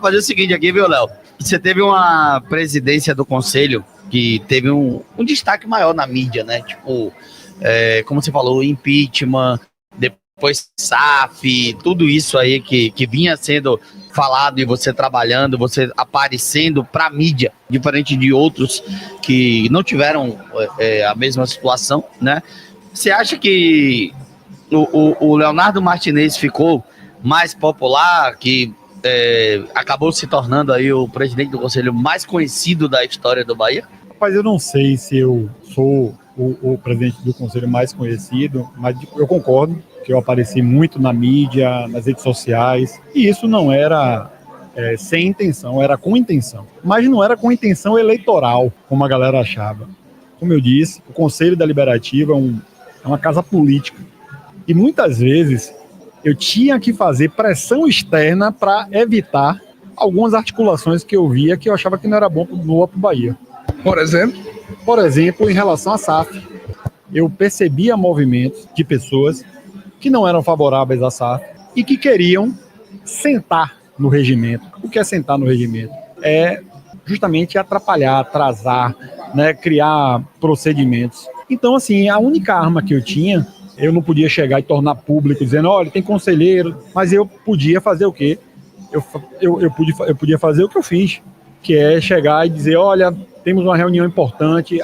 fazer o seguinte aqui, viu, Léo? Você teve uma presidência do conselho que teve um destaque maior na mídia, né? Tipo, como você falou, impeachment, depois SAF, tudo isso aí que vinha sendo falado e você trabalhando, você aparecendo para a mídia, diferente de outros que não tiveram a mesma situação, né? Você acha que o Leonardo Martinez ficou mais popular, que acabou se tornando aí o presidente do conselho mais conhecido da história do Bahia? Rapaz, eu não sei se eu sou o presidente do conselho mais conhecido, mas eu concordo que eu apareci muito na mídia, nas redes sociais, e isso não era sem intenção, era com intenção. Mas não era com intenção eleitoral, como a galera achava. Como eu disse, o Conselho Deliberativo é uma casa política. E muitas vezes eu tinha que fazer pressão externa para evitar algumas articulações que eu via que eu achava que não era boa para o Bahia. Por exemplo? Por exemplo, em relação à SAF. Eu percebia movimentos de pessoas que não eram favoráveis à SAF e que queriam sentar no regimento. O que é sentar no regimento? É justamente atrapalhar, atrasar, né, criar procedimentos. Então, assim, a única arma que eu tinha, eu não podia chegar e tornar público, dizendo, olha, tem conselheiro, mas eu podia fazer o quê? Eu podia fazer o que eu fiz, que é chegar e dizer, olha, temos uma reunião importante,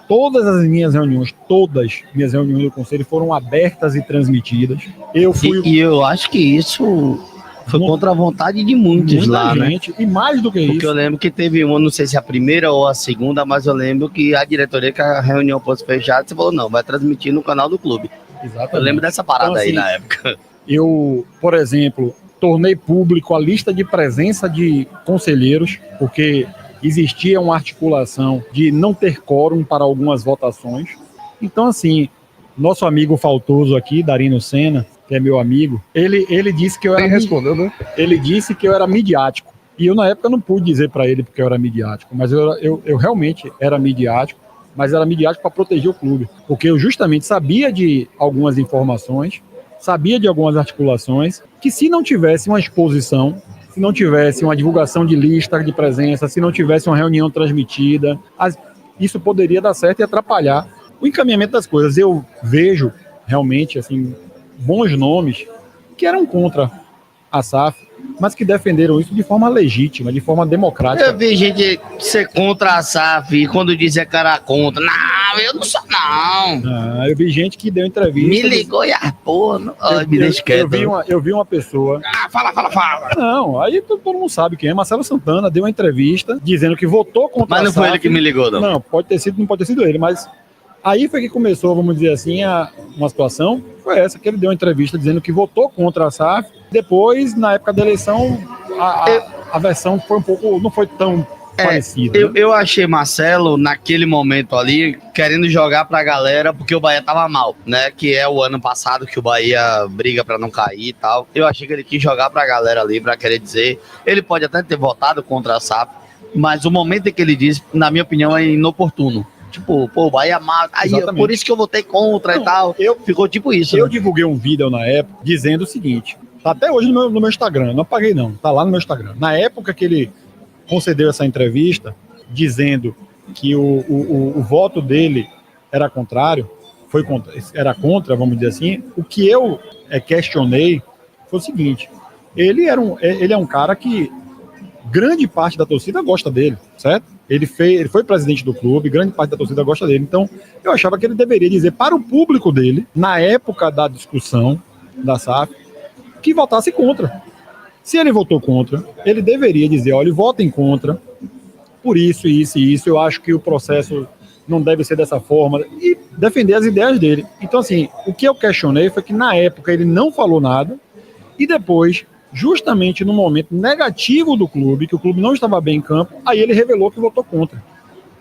todas as minhas reuniões do conselho foram abertas e transmitidas. E eu acho que isso foi contra a vontade de muita lá, gente, né? E mais do que isso. Porque eu lembro que teve uma, não sei se a primeira ou a segunda, mas eu lembro que a diretoria, que a reunião fosse fechada, você falou, não, vai transmitir no canal do clube. Exatamente. Eu lembro dessa parada então, assim, aí na época. Eu, por exemplo, tornei público a lista de presença de conselheiros, porque existia uma articulação de não ter quórum para algumas votações. Então, assim, nosso amigo faltoso aqui, Darino Senna, que é meu amigo, ele disse que eu era... respondeu, né? Ele disse que eu era midiático. E eu, na época, não pude dizer para ele porque eu era midiático, mas eu realmente era midiático, mas era midiático para proteger o clube. Porque eu justamente sabia de algumas informações, sabia de algumas articulações, que se não tivesse uma exposição, se não tivesse uma divulgação de lista de presença, se não tivesse uma reunião transmitida, isso poderia dar certo e atrapalhar o encaminhamento das coisas. Eu vejo realmente assim bons nomes que eram contra a SAF, mas que defenderam isso de forma legítima, de forma democrática. Eu vi gente ser contra a SAF e quando dizer que era contra, não, eu não sou não. Eu vi gente que deu entrevista. Me ligou e porra, me deixa quieto. Eu vi uma pessoa... Fala. Não, aí todo mundo sabe quem é. Marcelo Santana deu uma entrevista dizendo que votou contra a SAF. Mas não foi ele que me ligou, não. Não, não pode ter sido ele, mas... Aí foi que começou, vamos dizer assim, uma situação, foi essa, que ele deu uma entrevista dizendo que votou contra a SAF. Depois, na época da eleição, a versão foi não foi tão parecida. Eu achei Marcelo, naquele momento ali, querendo jogar pra galera, porque o Bahia tava mal, né? Que é o ano passado que o Bahia briga pra não cair e tal. Eu achei que ele quis jogar pra galera ali, pra querer dizer, ele pode até ter votado contra a SAF, mas o momento em que ele diz, na minha opinião, é inoportuno. Tipo, pô, Bahia mal. Aí, por isso que eu votei contra e tal. Ficou tipo isso. Eu divulguei um vídeo na época dizendo o seguinte: tá até hoje no meu Instagram, não apaguei não, tá lá no meu Instagram. Na época que ele concedeu essa entrevista, dizendo que o voto dele era contrário, era contra, vamos dizer assim, o que eu questionei foi o seguinte: ele é um cara que grande parte da torcida gosta dele, certo? Ele foi presidente do clube, grande parte da torcida gosta dele. Então, eu achava que ele deveria dizer para o público dele, na época da discussão da SAF, que votasse contra. Se ele votou contra, ele deveria dizer, olha, votem contra, por isso, isso e isso, eu acho que o processo não deve ser dessa forma, e defender as ideias dele. Então, assim, o que eu questionei foi que, na época, ele não falou nada, e depois... justamente no momento negativo do clube, que o clube não estava bem em campo, aí ele revelou que votou contra.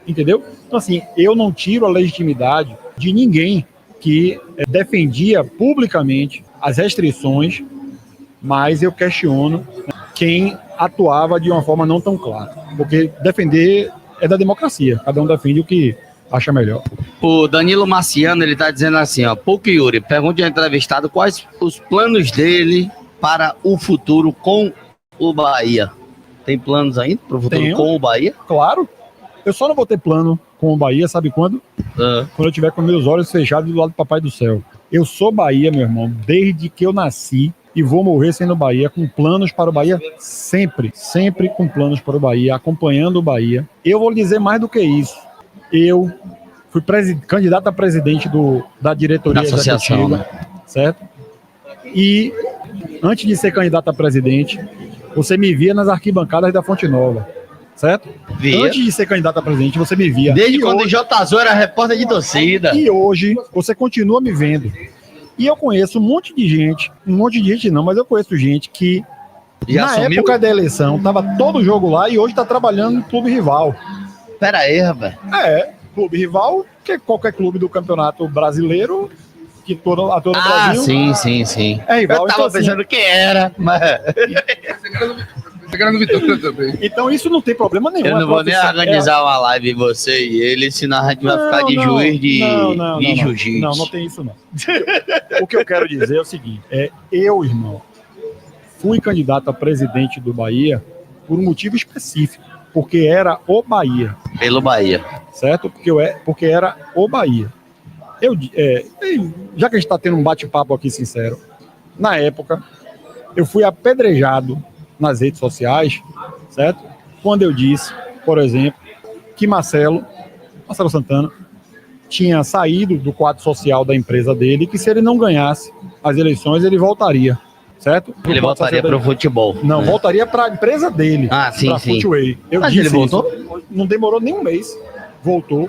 Entendeu? Então, assim, eu não tiro a legitimidade de ninguém que defendia publicamente as restrições, mas eu questiono quem atuava de uma forma não tão clara. Porque defender é da democracia, cada um defende o que acha melhor. O Danilo Marciano, ele tá dizendo assim, ó, Pouco Yuri, pergunte ao entrevistado quais os planos dele para o futuro com o Bahia. Tem planos ainda pro futuro Tenho. com o Bahia? Claro. Eu só não vou ter plano com o Bahia, sabe quando? Quando eu tiver com meus olhos fechados do lado do Papai do Céu. Eu sou Bahia, meu irmão, desde que eu nasci e vou morrer sendo Bahia, com planos para o Bahia sempre, sempre com planos para o Bahia, acompanhando o Bahia. Eu vou lhe dizer mais do que isso. Eu fui candidato a presidente da diretoria da associação, né? Certo? E antes de ser candidato a presidente, você me via nas arquibancadas da Fonte Nova. Certo? Via. Antes de ser candidato a presidente, você me via. Desde quando o J. Azul era repórter de torcida. E hoje, você continua me vendo. E eu conheço um monte de gente não, mas eu conheço gente que Já na assumiu? época da eleição tava todo jogo lá e hoje tá trabalhando no clube rival. Pera aí, rapaz. Clube rival, que é qualquer clube do campeonato brasileiro, que todo o Brasil. Sim. É rival. Eu tava então, assim, pensando que era, mas então isso não tem problema nenhum. eu não é vou nem profissão. organizar uma live, você e ele, senão a gente vai ficar de juiz de jiu-jitsu. Não tem isso não. O que eu quero dizer é o seguinte, eu, irmão, fui candidato a presidente do Bahia por um motivo específico, porque era o Bahia. Pelo Bahia. Certo? Porque era o Bahia. Já que a gente está tendo um bate-papo aqui sincero, na época, eu fui apedrejado nas redes sociais, certo? Quando eu disse, por exemplo, que Marcelo Santana tinha saído do quadro social da empresa dele, que se ele não ganhasse as eleições, ele voltaria, certo? Ele voltaria para o futebol. Não, né? voltaria para a empresa dele. Ah, sim, pra sim. Footway. Mas ele voltou? Não demorou nem um mês. Voltou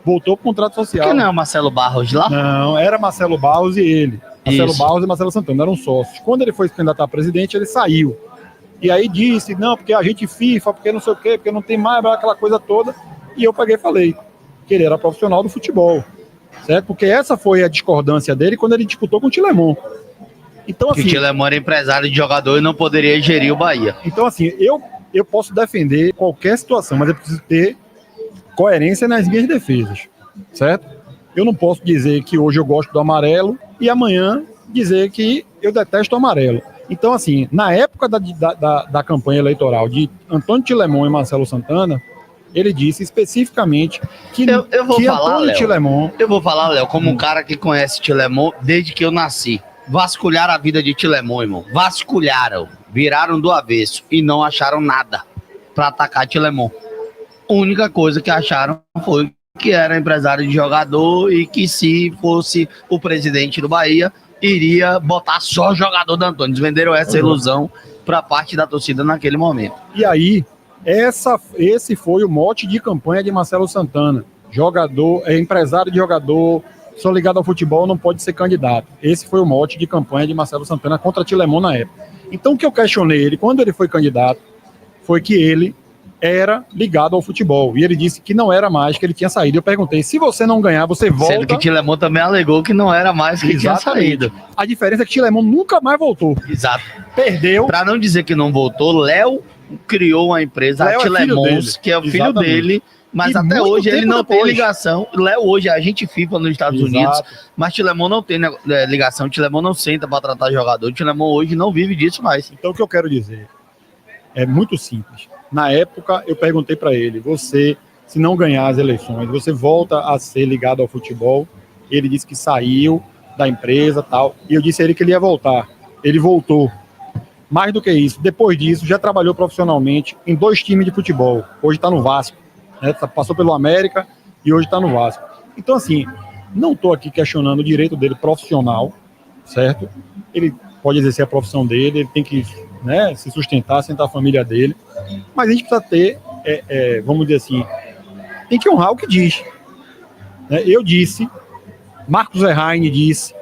pro contrato social. Que não é o Marcelo Barros lá? Não, era Marcelo Barros e ele. Marcelo Isso. Barros e Marcelo Santana eram sócios. Quando ele foi se candidatar a presidente, ele saiu. E aí disse, não, porque a gente FIFA, porque não sei o quê, porque não tem mais aquela coisa toda. E eu peguei e falei que ele era profissional do futebol. Certo? Porque essa foi a discordância dele quando ele disputou com o Tilemon. Então, Que assim, o Tilemon era empresário de jogador e não poderia gerir o Bahia. então, assim, eu posso defender qualquer situação, mas eu preciso ter coerência nas minhas defesas, certo? Eu não posso dizer que hoje eu gosto do amarelo e amanhã dizer que eu detesto o amarelo. Então, assim, na época da campanha eleitoral de Antônio Tilemon e Marcelo Santana, ele disse especificamente que, eu vou que falar, Antônio Léo. Tilemon... Eu vou falar, Léo, como um cara que conhece Tilemon desde que eu nasci. Vasculharam a vida de Tilemon, irmão. Vasculharam. Viraram do avesso e não acharam nada para atacar Tilemon. A única coisa que acharam foi que era empresário de jogador e que se fosse o presidente do Bahia, iria botar só jogador do Antônio. Eles venderam essa ilusão para parte da torcida naquele momento. E aí, esse foi o mote de campanha de Marcelo Santana. Empresário de jogador, sou ligado ao futebol, não pode ser candidato. Esse foi o mote de campanha de Marcelo Santana contra Tilemon na época. Então, o que eu questionei ele, quando ele foi candidato, foi que ele era ligado ao futebol. E ele disse que não era mais, que ele tinha saído. Eu perguntei, se você não ganhar, você volta... Sendo que Tilemon também alegou que não era mais que tinha saído. A diferença é que Tilemon nunca mais voltou. Exato. Perdeu. Para não dizer que não voltou, Léo criou uma empresa, Léo a Tilemons, que é o filho dele, mas E até muito hoje ele tempo não tem depois. ligação. Léo hoje é agente FIFA nos Estados Exato. Unidos, mas Tilemon não tem ligação, Tilemon não senta para tratar jogador, Tilemon hoje não vive disso mais. Então, o que eu quero dizer é muito simples. Na época, eu perguntei para ele, você, se não ganhar as eleições, você volta a ser ligado ao futebol? Ele disse que saiu da empresa e tal, e eu disse a ele que ele ia voltar. Ele voltou. Mais do que isso, depois disso, já trabalhou profissionalmente em 2 times de futebol. Hoje está no Vasco, né? Passou pelo América e hoje está no Vasco. Então, assim, não estou aqui questionando o direito dele profissional, certo? Ele pode exercer a profissão dele, ele tem que, né, se sustentar a família dele, mas a gente precisa ter, vamos dizer assim, tem que honrar o que diz. Né? Eu disse, Marcos Erraine disse,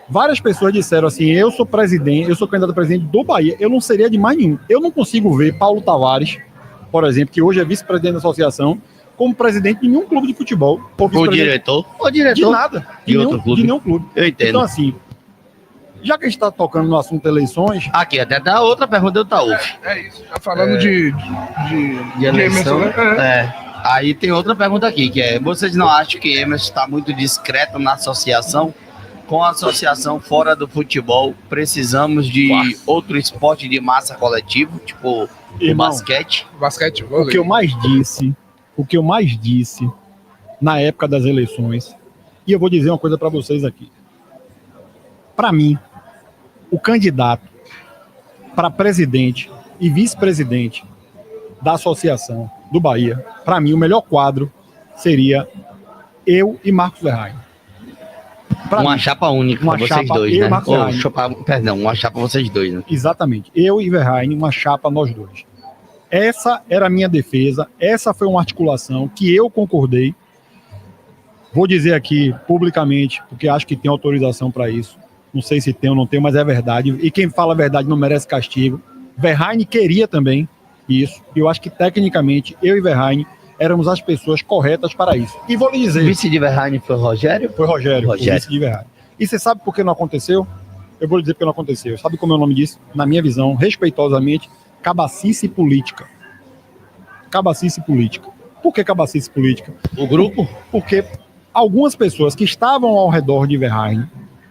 várias pessoas disseram assim, eu sou candidato a presidente do Bahia, eu não seria de mais nenhum. Eu não consigo ver Paulo Tavares, por exemplo, que hoje é vice-presidente da associação, como presidente de nenhum clube de futebol. O diretor? De nada. De outro clube? De nenhum clube. Eu entendo. Então, assim, já que a gente está tocando no assunto eleições... Aqui, até dá outra pergunta do Taúf. É isso. Já falando de eleição, Emerson, né? Aí tem outra pergunta aqui, que é, vocês não acham que Emerson está muito discreto na associação? com a associação fora do futebol, precisamos de outro esporte de massa coletivo, tipo o basquete. Basquete, o que eu mais disse na época das eleições, e eu vou dizer uma coisa para vocês aqui. Para mim, o candidato para presidente e vice-presidente da associação do Bahia, para mim, o melhor quadro seria eu e Marcos Verraine. Uma chapa única para vocês dois, né? Uma chapa vocês dois, né? Exatamente. Eu e Verraine, uma chapa nós dois. Essa era a minha defesa, essa foi uma articulação que eu concordei. Vou dizer aqui publicamente, porque acho que tem autorização para isso. Não sei se tem ou não tem, mas é verdade. E quem fala a verdade não merece castigo. Verraine queria também isso. E eu acho que, tecnicamente, eu e Verraine éramos as pessoas corretas para isso. E vou lhe dizer... O vice de Verraine foi Rogério? Foi Rogério. O vice de Verraine. E você sabe por que não aconteceu? Eu vou lhe dizer por que não aconteceu. Sabe como é o nome disso? Na minha visão, respeitosamente, cabacice política. Cabacice política. Por que cabacice política? O grupo? Porque algumas pessoas que estavam ao redor de Verraine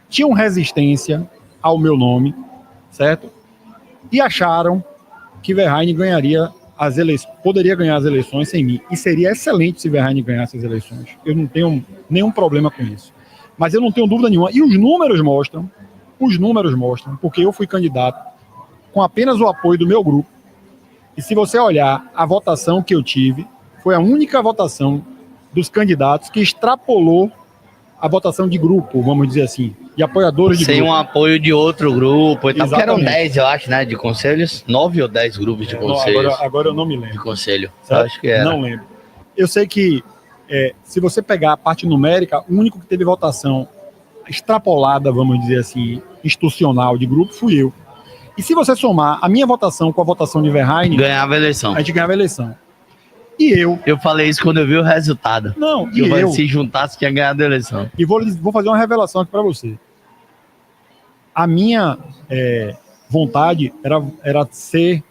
tinham resistência ao meu nome, certo? E acharam que Verraine ganharia as eleições, poderia ganhar as eleições sem mim. E seria excelente se Verraine ganhasse as eleições. Eu não tenho nenhum problema com isso. Mas eu não tenho dúvida nenhuma. E os números mostram, porque eu fui candidato com apenas o apoio do meu grupo. E se você olhar a votação que eu tive, foi a única votação dos candidatos que extrapolou a votação de grupo, vamos dizer assim, de apoiadores de grupo. Sem um apoio de outro grupo e tal, porque eram Exatamente. 10, eu acho, né, de conselhos, 9 ou 10 grupos de conselhos. Agora eu não me lembro. De conselho, Certo? eu acho que era. Não lembro. Eu sei que, se você pegar a parte numérica, o único que teve votação extrapolada, vamos dizer assim, institucional de grupo, fui eu. E se você somar a minha votação com a votação de Verraine, Ganhava a eleição. a gente ganhava a eleição. E Eu falei isso quando eu vi o resultado. Não, Que se juntasse, tinha ganhado a eleição. E vou fazer uma revelação aqui para você. A minha vontade era ser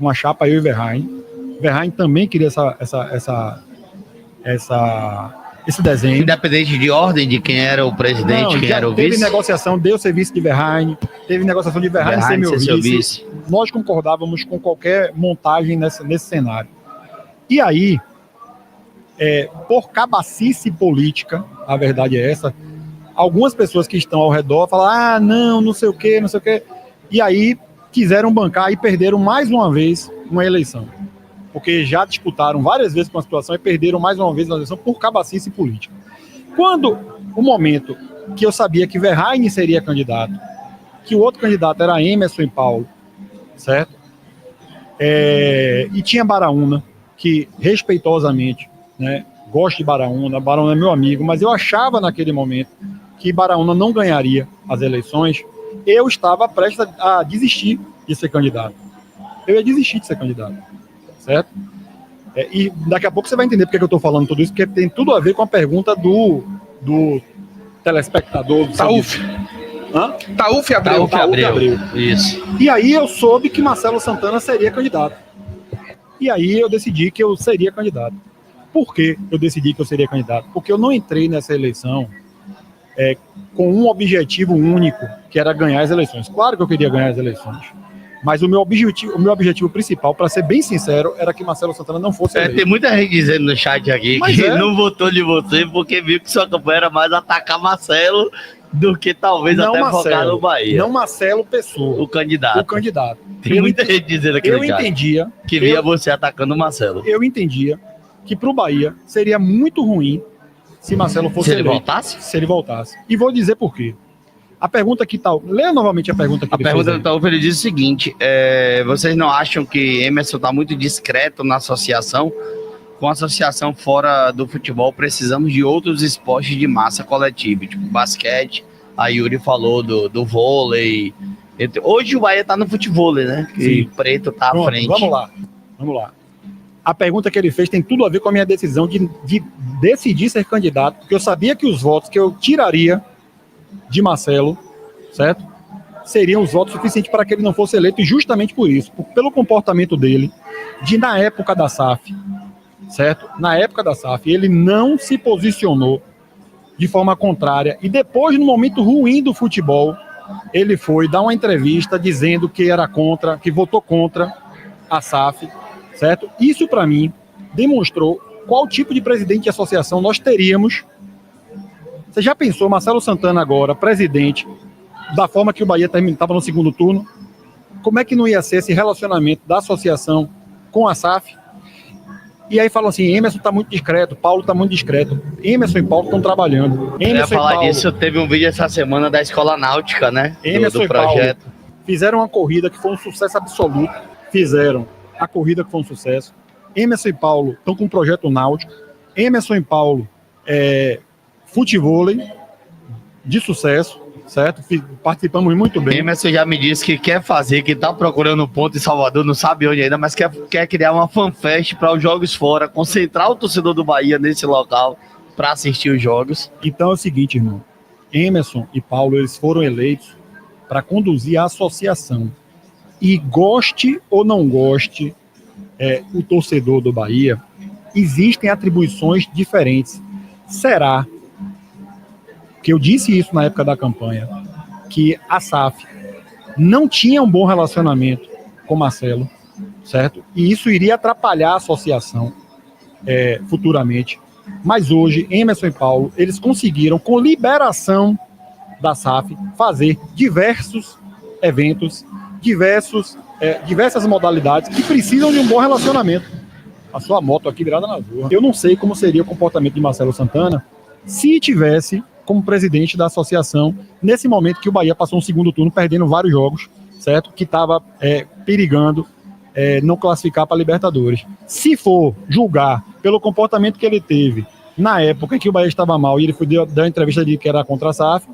uma chapa eu e Verraine. Verraine também queria esse desenho. Independente de ordem de quem era o presidente, Não, quem já era o teve vice. negociação, deu serviço de Verraine, teve negociação de Verraine ser meu seu vice. Nós concordávamos com qualquer montagem nesse cenário. E aí, por cabacice política, a verdade é essa, algumas pessoas que estão ao redor falam, não sei o quê. E aí quiseram bancar e perderam mais uma vez uma eleição. Porque já disputaram várias vezes com a situação e perderam mais uma vez a eleição por cabacice política. Quando o momento que eu sabia que Verraine seria candidato, que o outro candidato era Emerson e Paulo, certo? E tinha Baraúna, que respeitosamente, né, gosto de Baraúna é meu amigo, mas eu achava naquele momento que Baraúna não ganharia as eleições, eu estava prestes a desistir de ser candidato. Eu ia desistir de ser candidato, certo? E daqui a pouco você vai entender porque que eu estou falando tudo isso, porque tem tudo a ver com a pergunta do telespectador. Taúf. Taúf Abreu. Isso. E aí eu soube que Marcelo Santana seria candidato. E aí eu decidi que eu seria candidato. Por que eu decidi que eu seria candidato? Porque eu não entrei nessa eleição com um objetivo único, que era ganhar as eleições. Claro que eu queria ganhar as eleições. Mas o meu objetivo principal, para ser bem sincero, era que Marcelo Santana não fosse eleito. Tem muita gente dizendo no chat aqui que não votou de você porque viu que sua campanha era mais atacar Marcelo do que talvez não até Marcelo, focar no Bahia. Não Marcelo Pessoa. O candidato. Tem muita gente dizendo aqui eu no chat entendia que via você atacando o Marcelo. Eu entendia que para o Bahia seria muito ruim se Marcelo fosse eleito. Se ele voltasse. E vou dizer por quê. A pergunta que tal. Leia novamente a pergunta que ele fez. A pergunta do Taúf, ele diz o seguinte: vocês não acham que Emerson está muito discreto na associação? Com a associação fora do futebol, precisamos de outros esportes de massa coletiva, tipo basquete. A Yuri falou do vôlei. Hoje o Bahia está no futevôlei, né? E Preto está à frente. Vamos lá. A pergunta que ele fez tem tudo a ver com a minha decisão de decidir ser candidato, porque eu sabia que os votos que eu tiraria de Marcelo, certo? Seriam os votos suficientes para que ele não fosse eleito, e justamente por isso, pelo comportamento dele, na época da SAF, certo? Na época da SAF, ele não se posicionou de forma contrária, e depois, no momento ruim do futebol, ele foi dar uma entrevista dizendo que era contra, que votou contra a SAF, certo? Isso, para mim, demonstrou qual tipo de presidente de associação nós teríamos. Você já pensou, Marcelo Santana agora, presidente, da forma que o Bahia estava no segundo turno? Como é que não ia ser esse relacionamento da associação com a SAF? E aí falam assim, Emerson está muito discreto, Paulo está muito discreto. Emerson e Paulo estão trabalhando. Eu ia Emerson e falar Paulo, disso, teve um vídeo essa semana da Escola Náutica, né? Emerson Do e Paulo projeto. fizeram uma corrida que foi um sucesso absoluto. Fizeram a corrida que foi um sucesso. Emerson e Paulo estão com um projeto náutico. Emerson e Paulo futevôlei de sucesso, certo? Participamos muito bem. Emerson já me disse que quer fazer, que tá procurando ponto em Salvador, não sabe onde ainda, mas quer criar uma fanfest para os jogos fora, concentrar o torcedor do Bahia nesse local para assistir os jogos. Então é o seguinte, irmão. Emerson e Paulo, eles foram eleitos para conduzir a associação. E goste ou não goste o torcedor do Bahia, existem atribuições diferentes. Será que eu disse isso na época da campanha, que a SAF não tinha um bom relacionamento com Marcelo, certo? E isso iria atrapalhar a associação futuramente. Mas hoje, Emerson e Paulo, eles conseguiram, com liberação da SAF, fazer diversos eventos, diversas modalidades que precisam de um bom relacionamento. A sua moto aqui virada na rua. Eu não sei como seria o comportamento de Marcelo Santana se tivesse como presidente da associação, nesse momento que o Bahia passou um segundo turno perdendo vários jogos, certo? Que estava perigando não classificar para a Libertadores. Se for julgar pelo comportamento que ele teve na época em que o Bahia estava mal e ele foi dar uma entrevista de que era contra a SAF,